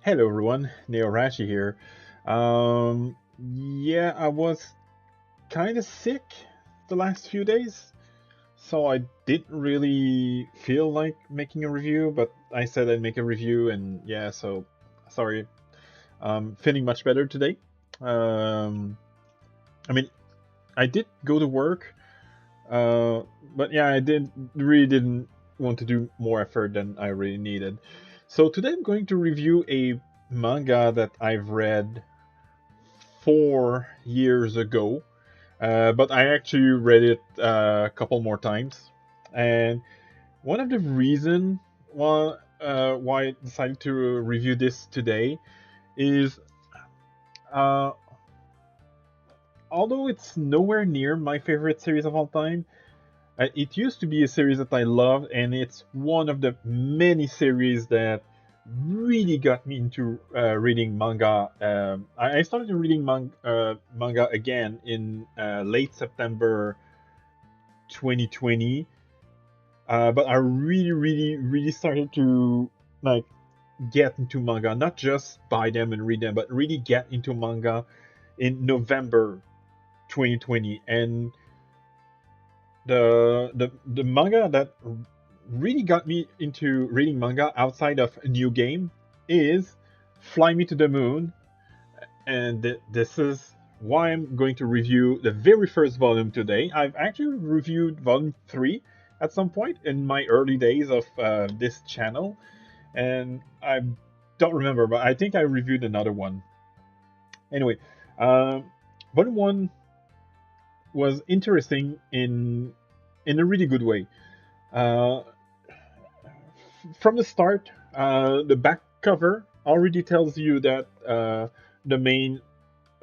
Hello everyone, Neorashi here. Yeah, I was kind of sick the last few days, so I didn't really feel like making a review, but I said I'd make a review, and yeah, so sorry. Feeling much better today. Um, I mean, I did go to work, uh, but yeah, really didn't want to do more effort than I really needed. So today I'm going to review a manga that I've read 4 years ago, but I actually read it a couple more times. And one of the reasons why I decided to review this today is uh, although it's nowhere near my favorite series of all time, it used to be a series that I loved, and it's one of the many series that really got me into reading manga. I started reading manga again in late September 2020, but I really started to like get into manga, not just buy them and read them, but really get into manga in November 2020, and the manga that really got me into reading manga outside of a new game is Fly Me to the Moon, and this is why I'm going to review the very first volume today. I've actually reviewed volume 3 at some point in my early days of this channel, and I don't remember, but I think I reviewed another one. Anyway, um, volume 1 was interesting in a really good way. Uh, from the start, the back cover already tells you that the main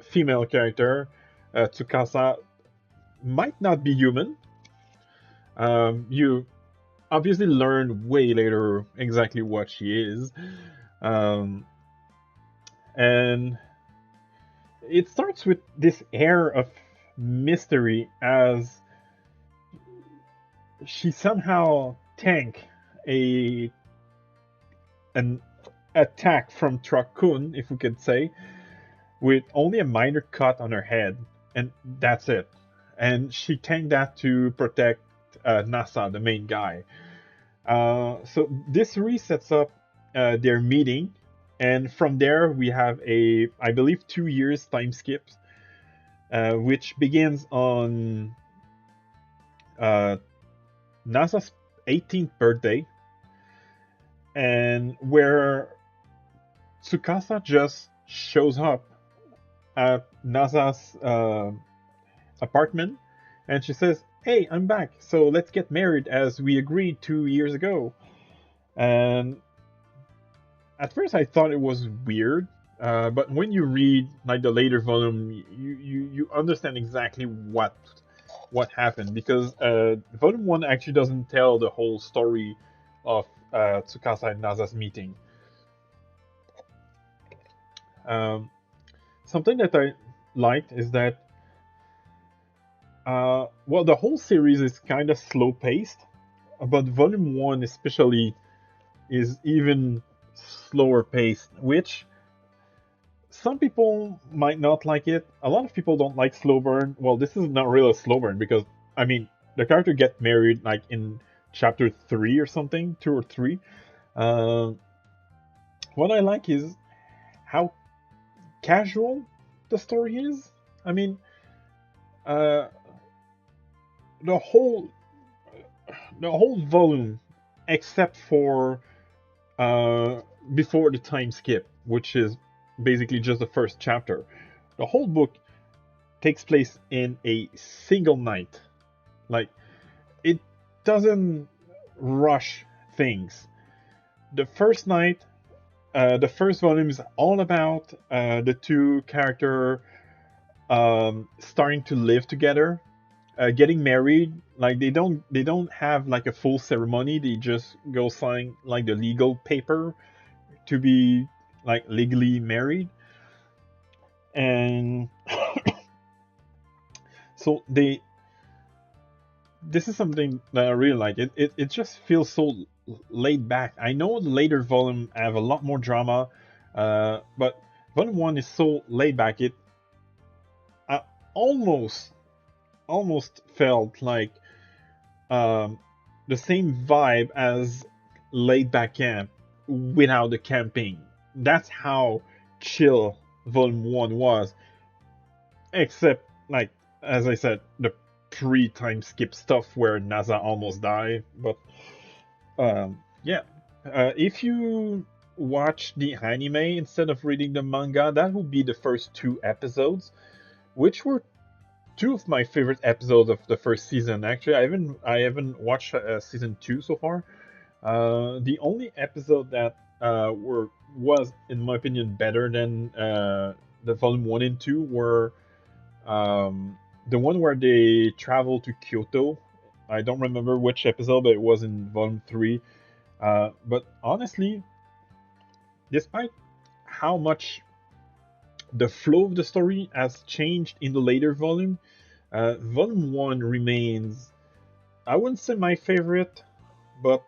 female character, Tsukasa, might not be human. You obviously learn way later exactly what she is. Um, and it starts with this air of mystery as she somehow tank a an attack from Truck-kun, if we could say, with only a minor cut on her head, and that's it. And she tanked that to protect Nasa, the main guy. So this resets up their meeting, and from there we have I believe, 2 years time skip, which begins on uh, NASA's 18th birthday, and where Tsukasa just shows up at NASA's apartment, and she says, "Hey, I'm back. So let's get married as we agreed 2 years ago." And at first, I thought it was weird, but when you read like the later volume, you understand exactly what happened, because volume 1 actually doesn't tell the whole story of Tsukasa and Nasa's meeting. Um, Something that I liked is that well, the whole series is kind of slow paced, but volume 1 especially is even slower paced, which some people might not like it. A lot of people don't like slow burn. Well, this is not really a slow burn because, I mean, the character get married like in chapter 3 or something, 2 or 3. Uh, what I like is how casual the story is. I mean, uh, the whole the whole volume, except for uh, before the time skip, which is basically just the first chapter. The whole book takes place in a single night. Like, it doesn't rush things. The first night, the first volume is all about the two character starting to live together, getting married. Like, they don't have like a full ceremony. They just go sign like the legal paper to be like legally married, and so they this is something that I really like. It just feels so laid back. I know the later volume have a lot more drama, But volume one is so laid back. It I almost felt like um, the same vibe as laid back camp without the camping. That's how chill volume one was, except like as I said, the pre-time skip stuff where NASA almost died. But yeah, if you watch the anime instead of reading the manga, that would be the first two episodes, which were two of my favorite episodes of the first season. Actually, I haven't watched season two so far. The only episode that was, in my opinion, better than the volume one and two were um, the one where they travel to Kyoto. I don't remember which episode, but it was in volume three. But honestly, despite how much the flow of the story has changed in the later volume, volume one remains, I wouldn't say my favorite, but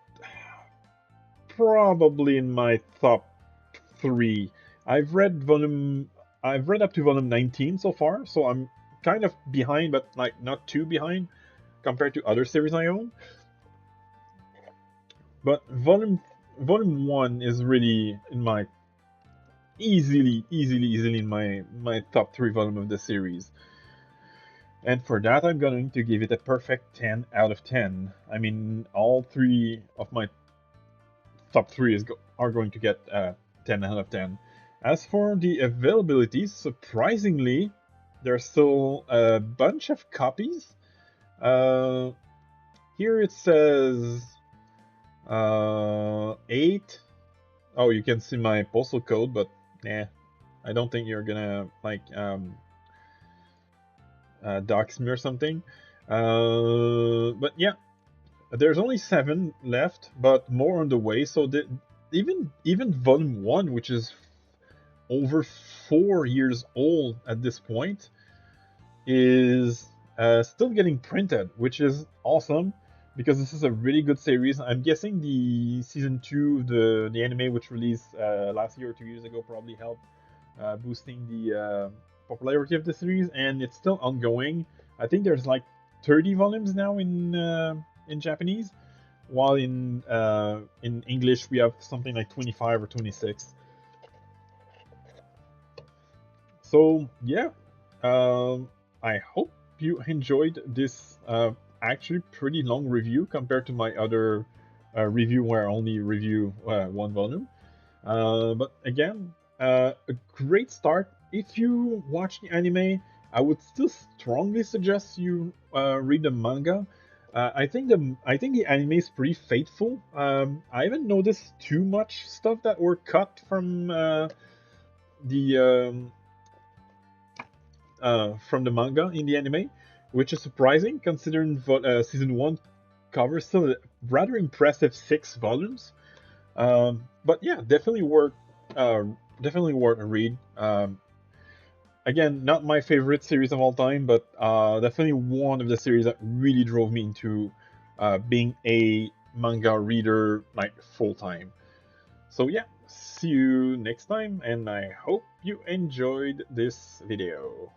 probably in my top three. I've read volume, I've read up to volume 19 so far, so I'm kind of behind, but like not too behind compared to other series I own. But volume one is really in my easily in my top three volume of the series. And for that, I'm going to give it a perfect 10 out of 10. I mean, all three of my top three are going to get 10 out of 10. As for the availability, surprisingly, there's still a bunch of copies. Uh, Here it says 8. Oh, you can see my postal code, but nah, I don't think you're gonna like dox me or something. But yeah, there's only 7 left, but more on the way. So even volume one, which is over 4 years old at this point, is still getting printed, which is awesome because this is a really good series. I'm guessing the season two, the anime which released last year or 2 years ago, probably helped boosting the popularity of the series, and it's still ongoing. I think there's like 30 volumes now in Japanese, while in English we have something like 25 or 26. So yeah, um, I hope you enjoyed this actually pretty long review compared to my other review where I only review one volume. But again, a great start. If you watch the anime, I would still strongly suggest you read the manga. I think the anime is pretty faithful. I haven't noticed too much stuff that were cut the um, from the manga in the anime, which is surprising considering season one covers still a rather impressive 6 volumes. But yeah, uh, definitely worth a read. Again, not my favorite series of all time, but definitely one of the series that really drove me into being a manga reader like full time. So yeah, see you next time, and I hope you enjoyed this video.